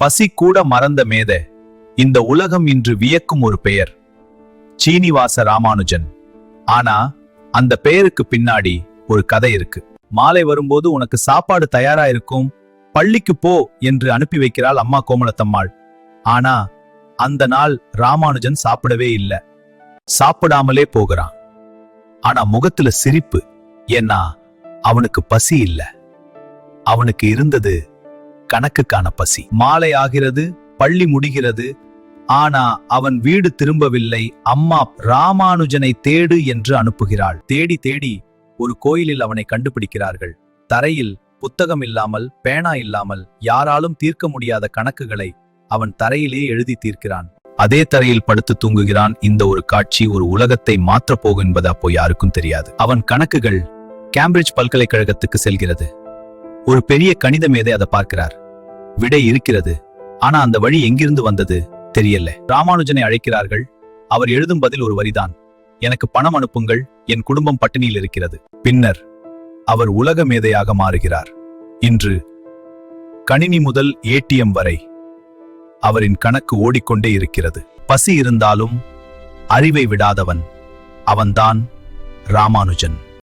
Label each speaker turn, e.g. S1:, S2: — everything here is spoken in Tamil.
S1: பசி கூட மறந்த மேதை. இந்த உலகம் இன்று வியக்கும் ஒரு பெயர், சீனிவாச ராமானுஜன். ஆனா அந்த பெயருக்கு பின்னாடி ஒரு கதை இருக்கு. மாலை வரும்போது உனக்கு சாப்பாடு தயாரா இருக்கும், பள்ளிக்கு போ என்று அனுப்பி வைக்கிறாள் அம்மா கோமலத்தம்மாள். ஆனா அந்த நாள் ராமானுஜன் சாப்பிடவே இல்லை. சாப்பிடாமலே போகிறான். ஆனா முகத்துல சிரிப்பு. ஏன்னா அவனுக்கு பசி இல்ல, அவனுக்கு இருந்தது கணக்குக்கான பசி. மாலை ஆகிறது, பள்ளி முடிகிறது. ஆனா அவன் வீடு திரும்பவில்லை. அம்மா ராமானுஜனை தேடு என்று அனுப்புகிறாள். தேடி தேடி ஒரு கோயிலில் அவனை கண்டுபிடிக்கிறார்கள். தரையில் புத்தகம் இல்லாமல், பேனா இல்லாமல், யாராலும் தீர்க்க முடியாத கணக்குகளை அவன் தரையிலே எழுதி தீர்க்கிறான். அதே தரையில் படுத்து தூங்குகிறான். இந்த ஒரு காட்சி ஒரு உலகத்தை மாற்றப் போகும் என்பது அப்போ யாருக்கும் தெரியாது. அவன் கணக்குகள் கேம்பிரிட்ஜ் பல்கலைக்கழகத்துக்கு செல்கிறது. ஒரு பெரிய கணித மேதை அதை பார்க்கிறார். விடை இருக்கிறது, ஆனா அந்த வழி எங்கிருந்து வந்தது தெரியல. ராமானுஜனை அழைக்கிறார்கள். அவர் எழுதும் பதில் ஒரு வரிதான், எனக்கு பணம் அனுப்புங்கள், என் குடும்பம் பட்டினியில் இருக்கிறது. பின்னர் அவர் உலக மேதையாக மாறுகிறார். இன்று கணினி முதல் ஏடிஎம் வரை அவரின் கணக்கு ஓடிக்கொண்டே இருக்கிறது. பசி இருந்தாலும் அறிவை விடாதவன் அவன்தான் ராமானுஜன்.